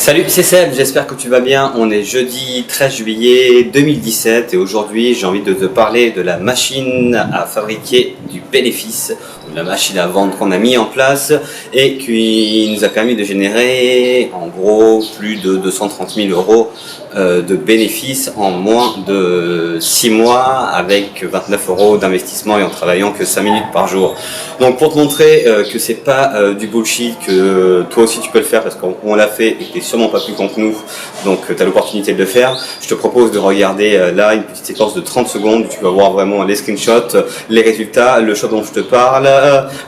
Salut, c'est Seb, j'espère que tu vas bien. On est jeudi 13 juillet 2017 et aujourd'hui j'ai envie de te parler de la machine à fabriquer du bénéfice, la machine à vendre qu'on a mis en place et qui nous a permis de générer en gros plus de 230 000 euros de bénéfices en moins de 6 mois avec 29 euros d'investissement et en travaillant que 5 minutes par jour. Donc pour te montrer que c'est pas du bullshit, que toi aussi tu peux le faire parce qu'on l'a fait et que t'es sûrement pas plus con que nous, donc tu as l'opportunité de le faire, je te propose de regarder là une petite séquence de 30 secondes où tu vas voir vraiment les screenshots, les résultats, le shop dont je te parle,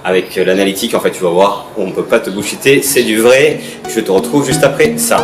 avec l'analytique. En fait tu vas voir, on peut pas te bullshiter, c'est du vrai. Je te retrouve juste après ça.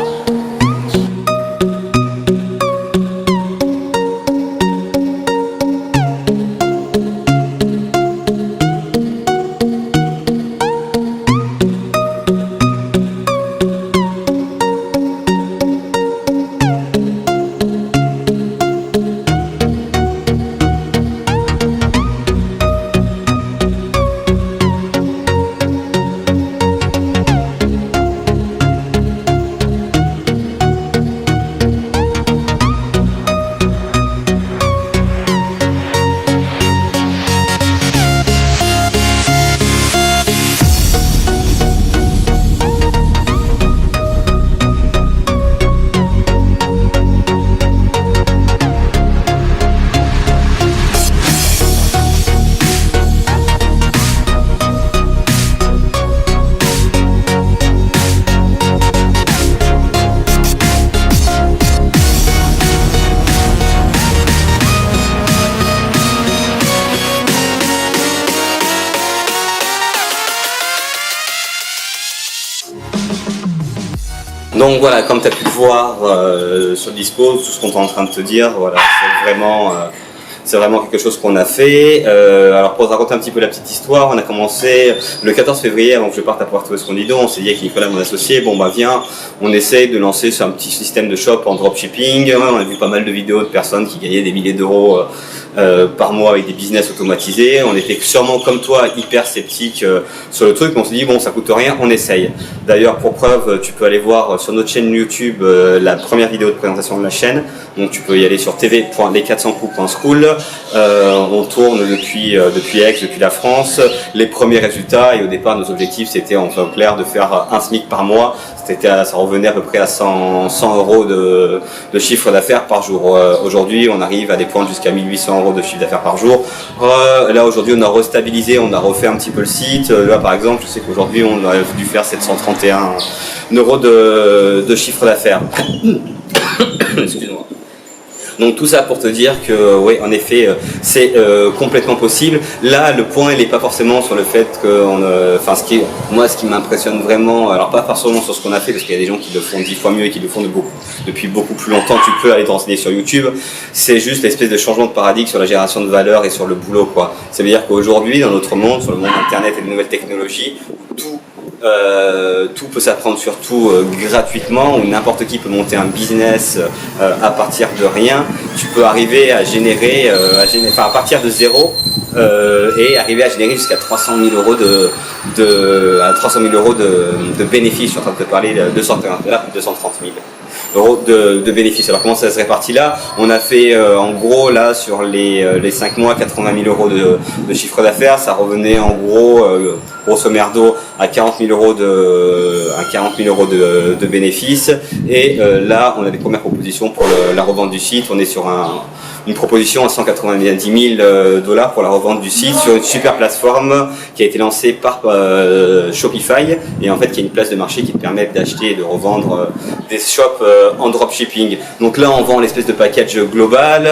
Donc voilà, comme tu as pu le voir sur le dispo, tout ce qu'on est en train de te dire, voilà, c'est vraiment quelque chose qu'on a fait. Alors pour te raconter un petit peu la petite histoire, on a commencé le 14 février, avant que je parte à Puerto Escondido. On s'est dit avec Nicolas, mon associé, bon bah viens, on essaye de lancer sur un petit système de shop en dropshipping. On a vu pas mal de vidéos de personnes qui gagnaient des milliers d'euros par mois avec des business automatisés. On était sûrement comme toi hyper sceptique sur le truc, mais on s'est dit bon ça coûte rien, on essaye. D'ailleurs pour preuve, tu peux aller voir sur notre chaîne YouTube la première vidéo de présentation de la chaîne. Donc tu peux y aller sur tv.les400coups.school. On tourne depuis Aix, depuis la France, les premiers résultats, et au départ nos objectifs c'était en clair de faire un SMIC par mois. Ça revenait à peu près à 100 euros de chiffre d'affaires par jour. Aujourd'hui on arrive à des points jusqu'à 1800 euros de chiffre d'affaires par jour. Là aujourd'hui on a restabilisé, on a refait un petit peu le site. Là par exemple je sais qu'aujourd'hui on a dû faire 731 euros de chiffre d'affaires. Excuse-moi. Donc tout ça pour te dire que oui, en effet, c'est complètement possible. Là, le point, il n'est pas forcément sur le fait que, ce qui m'impressionne vraiment, alors pas forcément sur ce qu'on a fait, parce qu'il y a des gens qui le font 10 fois mieux et qui le font depuis beaucoup plus longtemps. Tu peux aller te renseigner sur YouTube. C'est juste l'espèce de changement de paradigme sur la génération de valeur et sur le boulot, quoi. Ça veut dire qu'aujourd'hui, dans notre monde, sur le monde Internet et des nouvelles technologies, tout peut s'apprendre surtout gratuitement, où n'importe qui peut monter un business à partir de rien. Tu peux arriver à générer, à partir de zéro et arriver à générer jusqu'à 300 000 euros de bénéfices. Je suis en train de te parler de 230 000 euros de bénéfices. Alors comment ça se répartit là? On a fait en gros là sur les 5 mois 80 000 euros de chiffre d'affaires. Ça revenait en gros grosso merdo à 40 000 euros de bénéfices. Et là on a des premières propositions pour la revente du site. On est sur une proposition à 190 000 $ pour la revente du site sur une super plateforme qui a été lancée par Shopify, et en fait qui est une place de marché qui te permet d'acheter et de revendre des shops en dropshipping. Donc là on vend l'espèce de package global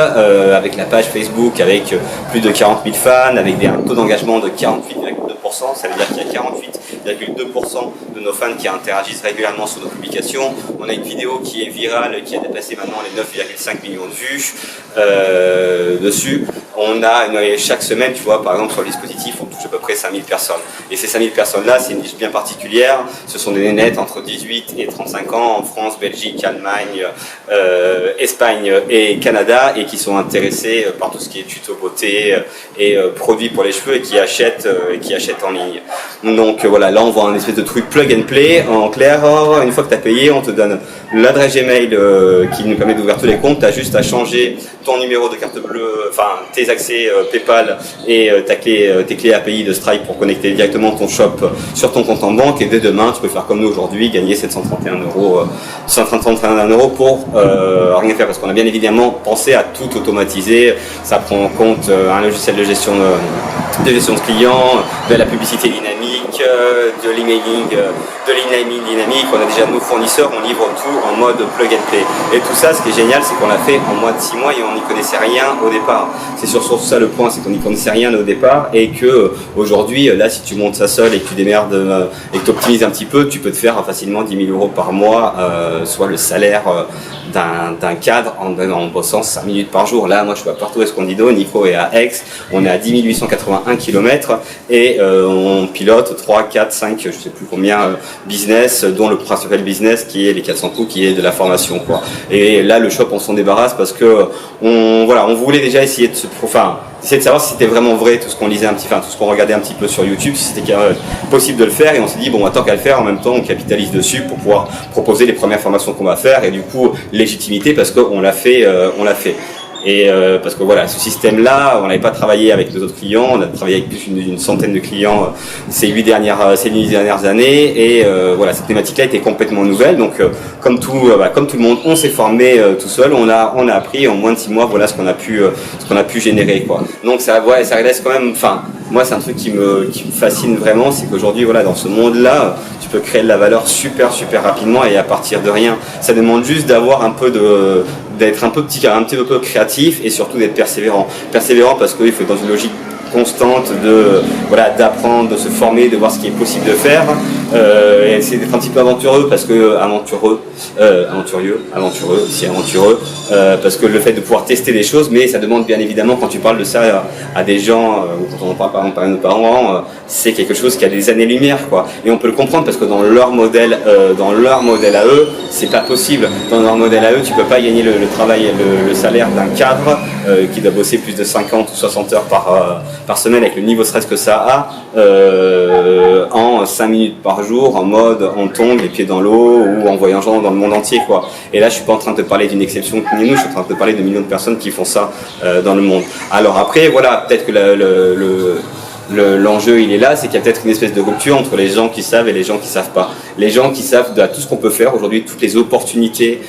avec la page Facebook avec plus de 40 000 fans, avec un taux d'engagement de 48,2%. Ça veut dire qu'il y a 48,2% de nos fans qui interagissent régulièrement sur nos publications. On a une vidéo qui est virale, qui a dépassé maintenant les 9,5 millions de vues dessus. chaque semaine, tu vois, par exemple, sur le dispositif, on touche à peu près 5000 personnes. Et ces 5000 personnes-là, c'est une niche bien particulière. Ce sont des nénettes entre 18 et 35 ans en France, Belgique, Allemagne, Espagne et Canada, et qui sont intéressés par tout ce qui est tuto beauté et produits pour les cheveux et qui achètent en ligne. Donc voilà, là on voit un espèce de truc plug and play. En clair, une fois que tu as payé, on te donne l'adresse Gmail qui nous permet d'ouvrir tous les comptes. Tu as juste à changer ton numéro de carte bleue, enfin tes accès PayPal et tes clés API de Stripe pour connecter directement ton shop sur ton compte en banque. Et dès demain, tu peux faire comme nous aujourd'hui, gagner 731 € pour rien faire, parce qu'on a bien évidemment pensé à tout automatiser. Ça prend en compte un logiciel de gestion de clients, de la publicité dynamique, de l'emailing dynamique. On a déjà nos fournisseurs, on livre tout en mode plug and play. Et tout ça, ce qui est génial, c'est qu'on l'a fait en moins de 6 mois et on n'y connaissait rien au départ. C'est surtout ça le point, c'est qu'on n'y connaissait rien au départ et que aujourd'hui, là, si tu montes ça seul et que tu démerdes et que tu optimises un petit peu, tu peux te faire facilement 10 000 € par mois, soit le salaire d'un cadre en bossant 5 minutes par jour. Là, moi, je suis à Porto Escondido, Nico est à Aix, on est à 10 881 km et on pilote 3, 4, 5, je sais plus combien business, dont le principal business qui est les 400 coups, qui est de la formation, quoi. Et là, le shop, on s'en débarrasse parce que on voulait déjà essayer de savoir si c'était vraiment vrai tout ce qu'on lisait tout ce qu'on regardait un petit peu sur YouTube, si c'était possible de le faire, et on s'est dit bon, tant qu'à le faire, en même temps on capitalise dessus pour pouvoir proposer les premières formations qu'on va faire, et du coup légitimité parce qu'on l'a fait, Et parce que voilà, ce système-là, on n'avait pas travaillé avec nos autres clients, on a travaillé avec plus d'une centaine de clients ces 8 dernières années, et voilà, cette thématique-là était complètement nouvelle. Donc comme tout le monde, on s'est formé tout seul, on a appris en moins de 6 mois, voilà ce qu'on a pu générer, quoi. Donc ça laisse quand même, moi c'est un truc qui me fascine vraiment, c'est qu'aujourd'hui, voilà, dans ce monde-là, tu peux créer de la valeur super rapidement et à partir de rien. Ça demande juste d'avoir d'être un petit peu créatif et surtout d'être persévérant. Persévérant parce qu'il faut être dans une logique constante d'apprendre, de se former, de voir ce qui est possible de faire. Et c'est d'être un petit peu aventureux parce que parce que le fait de pouvoir tester des choses, mais ça demande bien évidemment, quand tu parles de ça à des gens ou quand on en parle par exemple à nos parents, c'est quelque chose qui a des années-lumière, quoi. Et on peut le comprendre parce que dans leur modèle à eux, c'est pas possible. Dans leur modèle à eux, tu peux pas gagner le salaire d'un cadre qui doit bosser plus de 50 ou 60 heures par semaine avec le niveau de stress que ça a en 5 minutes par jour, en mode on tombe les pieds dans l'eau ou en voyageant dans le monde entier, quoi. Et là je suis pas en train de te parler d'une exception que nous, je suis en train de te parler de millions de personnes qui font ça dans le monde. Alors après voilà, peut-être que l'enjeu il est là, c'est qu'il y a peut-être une espèce de rupture entre les gens qui savent et les gens qui savent pas. Les gens qui savent tout ce qu'on peut faire aujourd'hui, toutes les opportunités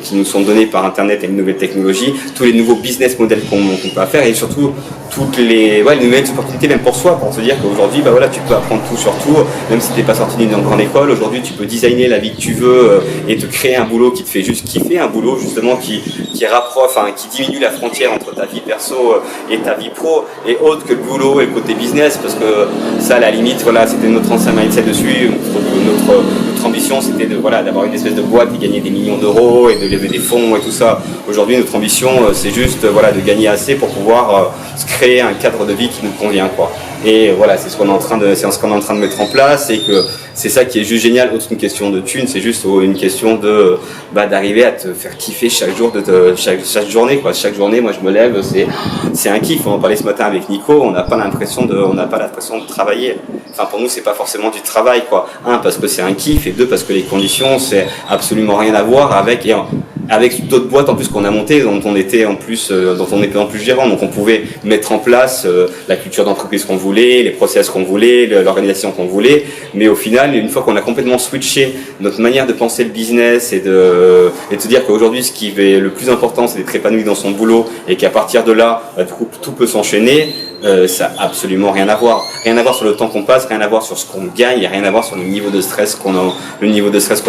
qui nous sont données par Internet et les nouvelles technologies, tous les nouveaux business models qu'on peut faire, et surtout toutes les nouvelles opportunités même pour soi, pour se dire qu'aujourd'hui tu peux apprendre tout sur tout, même si tu n'es pas sorti d'une grande école. Aujourd'hui tu peux designer la vie que tu veux et te créer un boulot qui te fait juste kiffer, un boulot justement qui diminue la frontière entre ta vie perso et ta vie pro, et autre que le boulot et le côté business, parce que ça à la limite, voilà, c'était notre ancien mindset dessus. Notre ambition c'était d'avoir une espèce de boîte et gagner des millions d'euros et de lever des fonds et tout ça. Aujourd'hui notre ambition c'est juste de gagner assez pour pouvoir se créer un cadre de vie qui nous convient, quoi. Et voilà, c'est ce qu'on est en train de mettre en place, et que c'est ça qui est juste génial. Autre qu'une question de thunes, c'est juste une question d'arriver à te faire kiffer chaque jour chaque journée, quoi. Chaque journée, moi je me lève, c'est un kiff. On en parlait ce matin avec Nico, on n'a pas l'impression de travailler. Enfin, pour nous c'est pas forcément du travail, quoi. Un, parce que c'est un kiff, et deux, parce que les conditions c'est absolument rien à voir avec d'autres boîtes en plus qu'on a montées, dont on était en plus gérant. Donc on pouvait mettre en place la culture d'entreprise qu'on voulait, les process qu'on voulait, l'organisation qu'on voulait, mais au final, une fois qu'on a complètement switché notre manière de penser le business et de se dire qu'aujourd'hui ce qui est le plus important c'est d'être épanoui dans son boulot, et qu'à partir de là tout peut s'enchaîner, ça n'a absolument rien à voir sur le temps qu'on passe, rien à voir sur ce qu'on gagne, et rien à voir sur le niveau de stress qu'on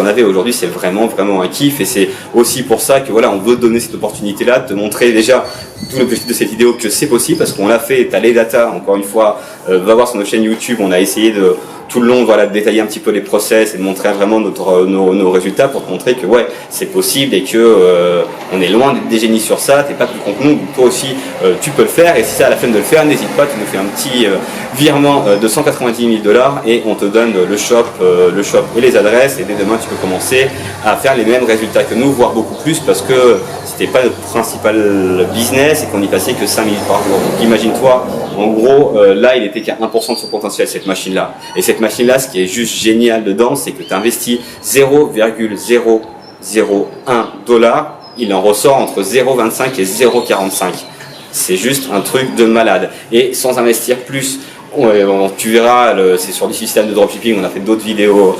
avait. Aujourd'hui c'est vraiment un kiff, et c'est aussi pour ça que on veut donner cette opportunité là, de te montrer déjà tout l'objectif de cette vidéo, que c'est possible parce qu'on l'a fait. T'as les data, encore une fois, va voir sur nos chaînes YouTube, on a essayé de tout le long voilà, de détailler un petit peu les process et de montrer vraiment nos résultats pour te montrer que ouais, c'est possible et que on est loin d'être des génies sur ça, t'es pas plus con que nous, toi aussi tu peux le faire, et si ça à la fin de le faire, n'hésite pas, tu nous fais un petit virement de 190 000 $ et on te donne le shop et les adresses, et dès demain tu peux commencer à faire les mêmes résultats que nous, voire beaucoup plus, parce que c'était pas notre principal business et qu'on y passait que 5 minutes par jour. Donc imagine-toi, en gros, là il était qu'à 1% de son potentiel, cette machine-là. Et cette machine-là, ce qui est juste génial dedans, c'est que tu investis 0,001 $, il en ressort entre 0,25 et 0,45. C'est juste un truc de malade. Et sans investir plus, tu verras, c'est sur du système de dropshipping, on a fait d'autres vidéos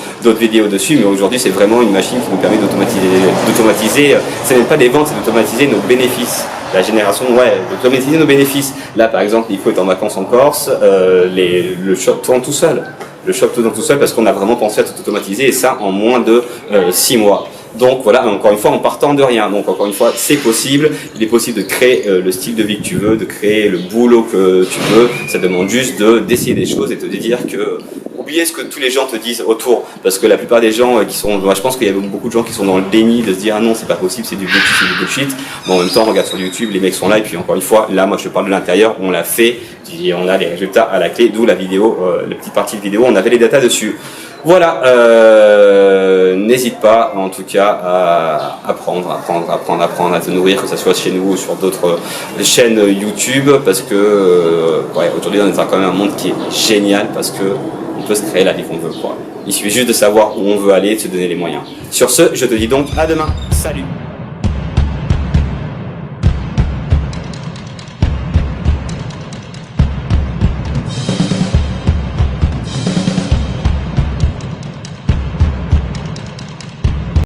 dessus, mais aujourd'hui c'est vraiment une machine qui nous permet d'automatiser, ce n'est pas des ventes, c'est d'automatiser nos bénéfices. La génération, d'automatiser nos bénéfices. Là par exemple, Nico est en vacances en Corse, le shop tourne tout seul. Le shop tourne tout seul parce qu'on a vraiment pensé à tout automatiser, et ça en moins de 6 mois. Donc voilà, encore une fois, en partant de rien. Donc encore une fois, c'est possible. Il est possible de créer le style de vie que tu veux, de créer le boulot que tu veux. Ça demande juste d'essayer des choses et de te dire que oubliez ce que tous les gens te disent autour, parce que la plupart des gens qui sont, moi je pense qu'il y a beaucoup de gens qui sont dans le déni de se dire ah non c'est pas possible, c'est du bullshit. Mais en même temps, regarde sur YouTube, les mecs sont là, et puis encore une fois, là moi je te parle de l'intérieur, on l'a fait, et on a les résultats à la clé, d'où la vidéo, la petite partie de vidéo, on avait les datas dessus. Voilà, n'hésite pas en tout cas à apprendre, à te nourrir, que ce soit chez nous ou sur d'autres chaînes YouTube, parce que aujourd'hui on est dans quand même un monde qui est génial, parce que on peut se créer la vie qu'on veut, quoi. Il suffit juste de savoir où on veut aller et de se donner les moyens. Sur ce, je te dis donc à demain. Salut!